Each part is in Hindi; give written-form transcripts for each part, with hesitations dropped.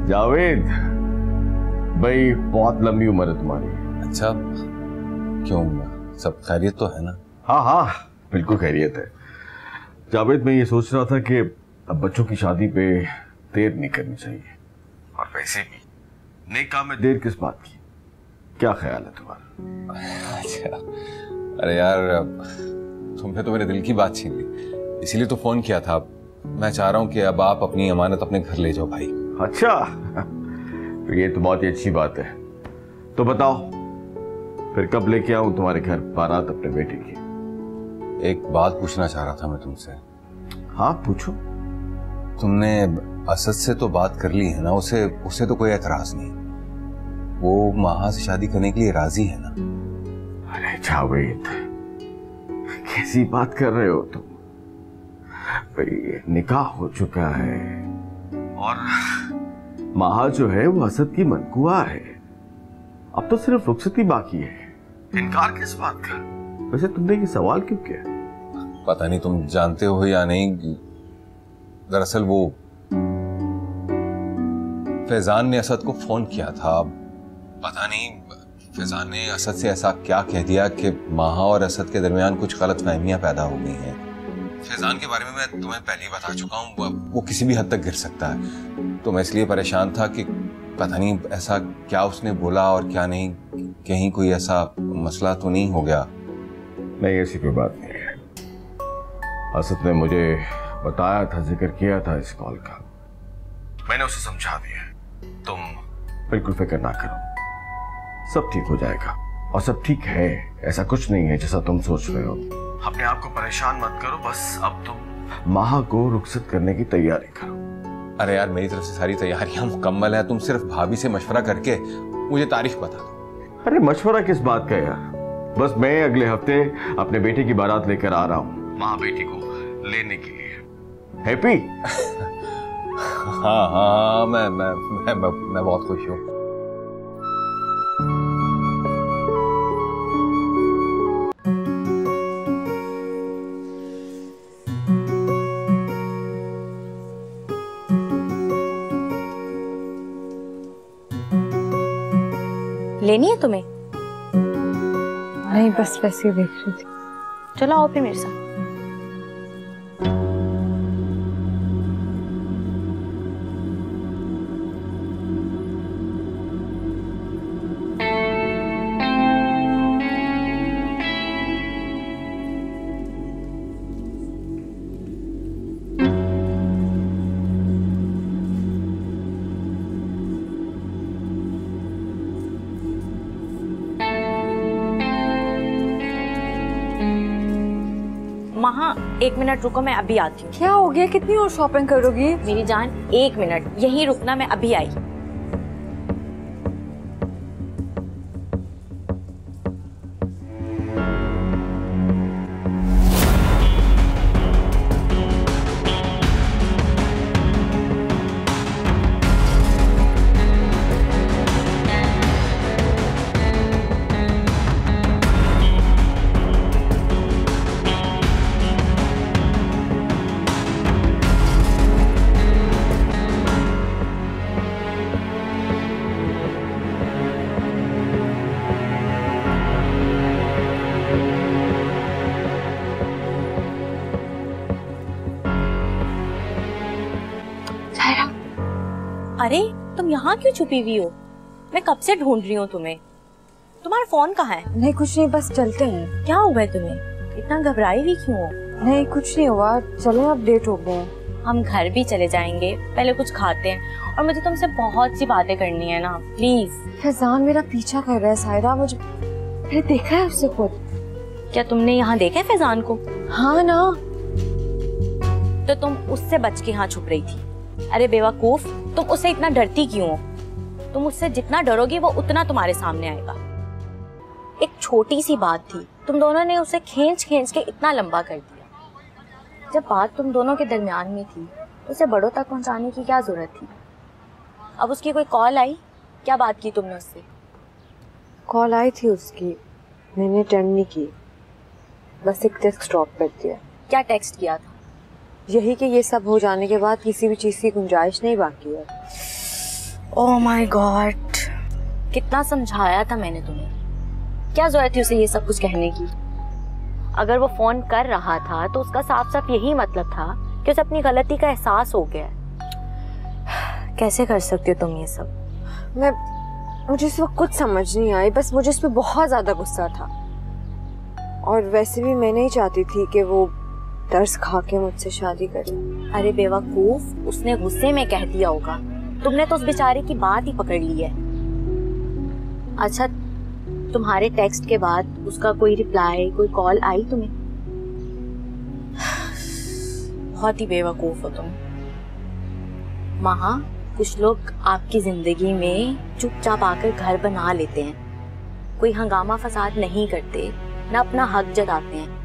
जावेद भाई, बहुत लंबी उम्र है तुम्हारी। अच्छा, क्यों, सब खैरियत तो है ना? हाँ हाँ, बिल्कुल खैरियत है। जावेद, मैं ये सोच रहा था कि अब बच्चों की शादी पे देर नहीं करनी चाहिए, और वैसे भी नए काम में देर किस बात की? क्या ख्याल है तुम्हारा? अच्छा, अरे यार, तुमने तो मेरे दिल की बात छीन ली, इसीलिए तो फोन किया था। मैं चाह रहा हूँ कि अब आप अपनी अमानत अपने घर ले जाओ भाई। अच्छा, तो ये तो बहुत ही अच्छी बात है। तो बताओ फिर कब लेके आऊं तुम्हारे घर बारात अपने बेटे की? एक बात पूछना चाह रहा था मैं तुमसे। हाँ पूछो। तुमने असद से तो बात कर ली है ना? उसे तो कोई एतराज नहीं, वो माहा से शादी करने के लिए राजी है ना? अरे जावेद, कैसी बात कर रहे हो तुम? भाई निकाह हो चुका है, और माहा जो है वो असद की मनकुआ है। अब तो सिर्फ रुखसती बाकी है। इनकार किस बात का? वैसे तुमने ये सवाल क्यों किया? पता नहीं तुम जानते हो या नहीं, दरअसल वो फैजान ने असद को फोन किया था। पता नहीं फैजान ने असद से ऐसा क्या कह दिया कि माहा और असद के दरमियान कुछ गलतफहमियां पैदा हो गई हैं। फैजान के बारे में मैं तुम्हें पहले ही बता चुका हूँ, वो किसी भी हद तक गिर सकता है। तो मैं इसलिए परेशान था कि पता नहीं ऐसा क्या उसने बोला और क्या नहीं, कहीं कोई ऐसा मसला तो नहीं हो गया। नहीं, ऐसी कोई बात नहीं है। असद ने मुझे बताया था, जिक्र किया था इस कॉल का, मैंने उसे समझा दिया। तुम बिल्कुल फिक्र ना करो, सब ठीक हो जाएगा। और सब ठीक है, ऐसा कुछ नहीं है जैसा तुम सोच रहे हो। अपने आप को परेशान मत करो, बस अब तुम माहा को रुखसत करने की तैयारी करो। अरे यार, मेरी तरफ से सारी तैयारियां मुकम्मल है, तुम सिर्फ भाभी से मशवरा करके मुझे तारीख बता दो। अरे मशवरा किस बात का यार, बस मैं अगले हफ्ते अपने बेटे की बारात लेकर आ रहा हूँ माँ बेटी को लेने के लिए। हैप्पी? हाँ हाँ, मैं बहुत खुश हूँ। लेनी है तुम्हें? नहीं, बस वैसे ही देख रही थी। चलो आओ फिर मेरे साथ। महा, 1 मिनट रुको, मैं अभी आती हूँ। क्या हो गया? कितनी और शॉपिंग करोगी? मेरी जान, 1 मिनट यहीं रुकना, मैं अभी आई। अरे तुम यहाँ क्यों छुपी हुई हो? मैं कब से ढूंढ रही हूँ तुम्हें। तुम्हारा फोन कहाँ है? नहीं कुछ नहीं, बस चलते हैं। क्या हुआ है तुम्हें? इतना घबराई हुई क्यों हो? नहीं कुछ नहीं हुआ, चले अब लेट हो गए। हम घर भी चले जाएंगे, पहले कुछ खाते हैं, और मुझे तुमसे बहुत सी बातें करनी है ना, प्लीज। फैजान मेरा पीछा कर रहा है सायरा, मैंने देखा है उससे खुद। क्या तुमने यहाँ देखा है फैजान को? हाँ ना। तो तुम उससे बच के यहाँ छुप रही थी? अरे बेवकूफ, तुम उससे इतना डरती क्यों हो? तुम उससे जितना डरोगी वो उतना तुम्हारे सामने आएगा। एक छोटी सी बात थी, तुम दोनों ने उसे खींच खींच के इतना लंबा कर दिया। जब बात तुम दोनों के दरमियान में थी, उसे बड़ों तक पहुंचाने की क्या जरूरत थी? अब उसकी कोई कॉल आई? क्या बात की तुमने उससे? कॉल आई थी उसकी, मैंने अटेंड नहीं की, बस एक टेक्स्ट ड्रॉप कर दिया। क्या टेक्स्ट किया था? यही कि ये सब हो जाने के बाद किसी भी चीज की गुंजाइश नहीं बाकी है। ओह माय गॉड, कितना समझाया था मैंने तुम्हें, क्या जरूरत थी उसे ये सब कुछ कहने की। अगर वो फोन कर रहा था तो उसका साफ साफ यही मतलब था कि उसे अपनी गलती का एहसास हो गया। कैसे कर सकती हो तुम ये सब? मुझे इस वक्त कुछ समझ नहीं आई, बस मुझे इस पे बहुत ज्यादा गुस्सा था। और वैसे भी मैं नहीं चाहती थी कि वो तरस खा के मुझसे शादी करे। अरे बेवकूफ, उसने गुस्से में कह दिया होगा, तुमने तो उस बेचारे की बात ही पकड़ ली है। अच्छा, तुम्हारे टेक्स्ट के बाद उसका कोई रिप्लाई, कोई कॉल आई तुम्हें? बहुत ही बेवकूफ हो तुम। महा, कुछ लोग आपकी जिंदगी में चुपचाप आकर घर बना लेते हैं, कोई हंगामा फसाद नहीं करते, ना अपना हक जताते हैं।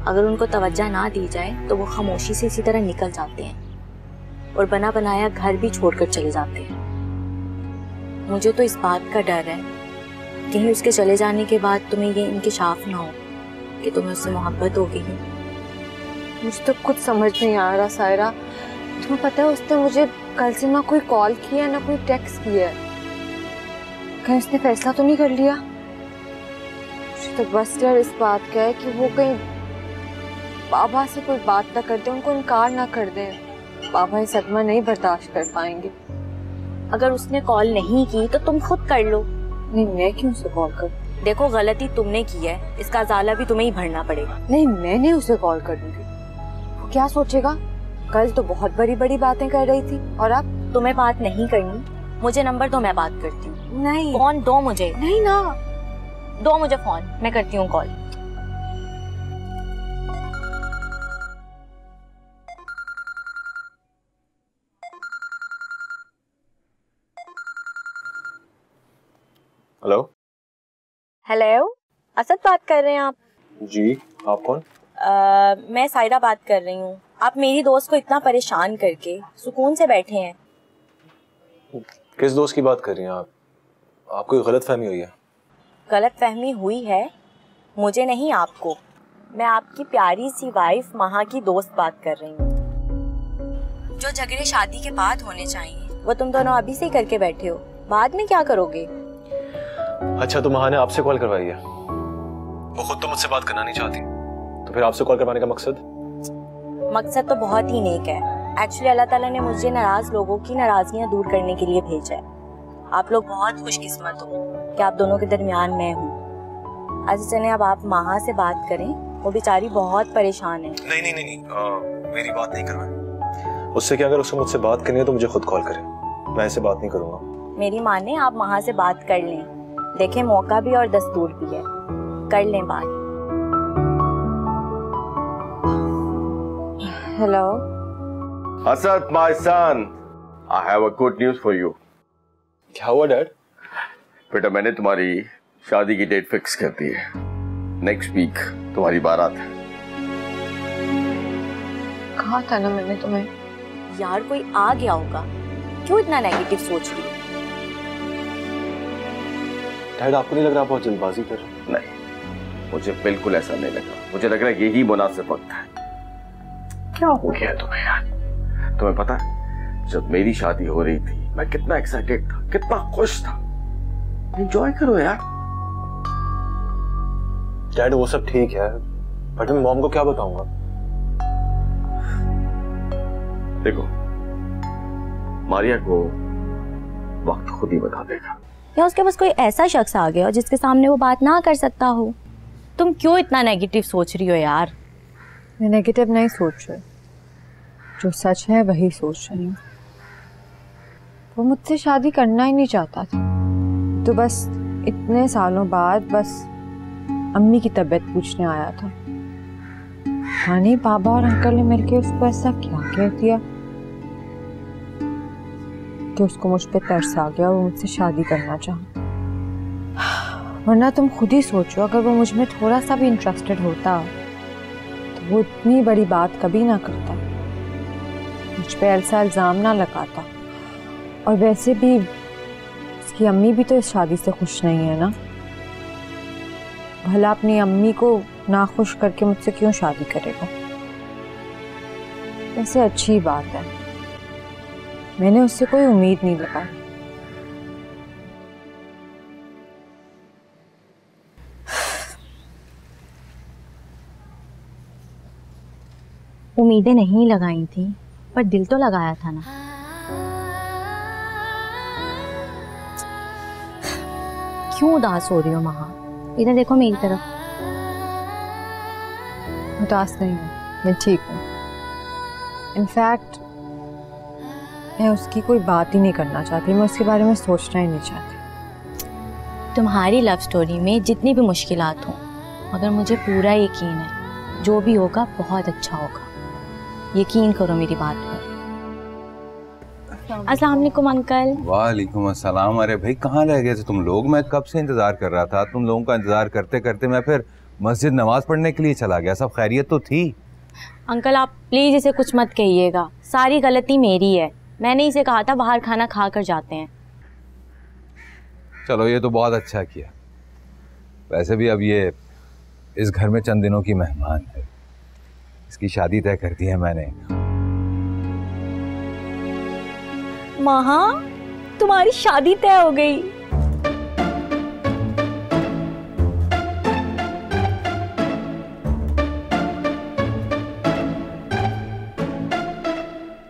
अगर उनको तवज्जो ना दी जाए तो वो खामोशी से इसी तरह निकल जाते हैं और बना बनाया घर भी छोड़कर चले जाते हैं। मुझे तो इस बात का डर है कहीं उसके चले जाने के बाद तुम्हें ये इंकिशाफ ना हो कि तुम्हें उससे मोहब्बत हो गई। मुझे तो कुछ समझ नहीं आ रहा सायरा। तुम्हें पता है उसने मुझे कल से ना कोई कॉल किया ना कोई टेक्स्ट किया है। कहीं उसने फैसला तो नहीं कर लिया? मुझे तो बस डर इस बात का है कि वो कहीं बाबा से कोई बात ना कर दे, उनको इनकार ना कर दे। बाबा ये सदमा नहीं बर्दाश्त कर पाएंगे। अगर उसने कॉल नहीं की तो तुम खुद कर लो। नहीं, मैं क्यों उसे कॉल कर? देखो, गलती तुमने की है, इसका अजाला भी तुम्हें ही भरना पड़ेगा। नहीं, मैंने उसे कॉल कर दूंगी। वो क्या सोचेगा? कल तो बहुत बड़ी बड़ी बातें कर रही थी और अब तुम्हें बात नहीं करनी, मुझे नंबर दो, मैं बात करती हूँ। नहीं, फोन दो मुझे। नहीं ना, दो मुझे फोन, मैं करती हूँ कॉल। हेलो। हेलो, असद बात कर रहे हैं आप? जी, आप कौन? मैं सायरा बात कर रही हूँ। आप मेरी दोस्त को इतना परेशान करके सुकून से बैठे हैं। किस दोस्त की बात कर रही हैं आप? आपको गलतफहमी हुई है। गलतफहमी हुई है मुझे नहीं, आपको। मैं आपकी प्यारी सी वाइफ महा की दोस्त बात कर रही हूँ। जो झगड़े शादी के बाद होने चाहिए वो तुम दोनों अभी से ही करके बैठे हो, बाद में क्या करोगे? अच्छा, तो महा ने आपसे कॉल करवाई है? वो खुद तो मुझसे बात करना नहीं चाहती, तो फिर आपसे कॉल करवाने का मकसद? मकसद तो बहुत ही नेक है। एक्चुअली अल्लाह ताला ने मुझे नाराज लोगों की नाराजगियां दूर करने के लिए भेजा है। आप लोग बहुत खुशकिस्मत हो कि आप दोनों के दरमियान मैं हूँ। अच्छा चलें, अब आप महा से बात करें, वो बेचारी बहुत परेशान है। नहीं, मेरी बात नहीं करवाएं। उससे क्या, अगर उसको मुझसे बात करनी है तो मुझे खुद कॉल करें, मैं ऐसे बात नहीं करूँगा। मेरी माने, आप महा से बात कर लें। देखें, मौका भी और दस्तूर भी है, कर लें बात। Hello Asad, my son, I have a good news for you. क्या हुआ डैड? बेटा, मैंने तुम्हारी शादी की डेट फिक्स कर दी है। नेक्स्ट वीक तुम्हारी बारात है। कहा था ना मैंने तुम्हें। यार, कोई आ गया होगा, क्यों इतना नेगेटिव सोच रही हो? डैड, आपको नहीं लग रहा बहुत जल्दबाजी कर रहे हैं? नहीं, मुझे बिल्कुल ऐसा नहीं लगा। मुझे लग रहा है यही मुनासिब वक्त है। क्या हो गया तुम्हें यार? तुम्हें पता है, जब मेरी शादी हो रही थी मैं कितना एक्साइटेड था, कितना खुश था। एंजॉय करो यार। डैड, वो सब ठीक है, बट मैं मॉम को क्या बताऊंगा? देखो, मारिया को वक्त खुद ही बता देगा। या उसके पास कोई ऐसा शख्स आ गया जिसके सामने वो बात ना कर सकता हो। तुम क्यों इतना नेगेटिव सोच रही हो यार? मैं नेगेटिव नहीं सोच रही, जो सच है वही सोच रही हूँ। वो मुझसे शादी करना ही नहीं चाहता था, तो बस इतने सालों बाद बस अम्मी की तबीयत पूछने आया था। हानी, बाबा और अंकल ने मिलकर उसको ऐसा क्या कह दिया कि उसको मुझ पे तरस आ गया और वो मुझसे शादी करना चाहा। वरना तुम खुद ही सोचो, अगर वो मुझ में थोड़ा सा भी इंटरेस्टेड होता तो वो इतनी बड़ी बात कभी ना करता, मुझ पे ऐसा इल्जाम ना लगाता। और वैसे भी उसकी अम्मी भी तो इस शादी से खुश नहीं है ना। भला अपनी अम्मी को नाखुश करके मुझसे क्यों शादी करेगा? वैसे अच्छी बात है, मैंने उससे कोई उम्मीद नहीं लगाई, उम्मीदें नहीं लगाई थी, पर दिल तो लगाया था ना। क्यों उदास हो रही हो महा? इधर देखो मेरी तरफ। उदास नहीं हूँ, मैं ठीक हूँ। इनफैक्ट मैं उसकी कोई बात ही नहीं करना चाहती, मैं उसके बारे में सोचना ही नहीं चाहती। तुम्हारी लव स्टोरी में जितनी भी मुश्किलात हों, मगर मुझे पूरा यकीन है जो भी होगा बहुत अच्छा होगा। यकीन करो मेरी बात पर। अस्सलाम वालेकुम अंकल। वालेकुम अस्सलाम। अरे भाई कहाँ रह गए थे तुम लोग? मैं कब से इंतजार कर रहा था। तुम लोगों का इंतजार करते करते मैं फिर मस्जिद नमाज पढ़ने के लिए चला गया। सब खैरियत तो थी? अंकल आप प्लीज इसे कुछ मत कहिएगा, सारी गलती मेरी है। मैंने इसे कहा था बाहर खाना खा कर जाते हैं। चलो ये तो बहुत अच्छा किया। वैसे भी अब ये इस घर में चंद दिनों की मेहमान है। इसकी शादी तय कर दी है मैंने। महा, तुम्हारी शादी तय हो गई।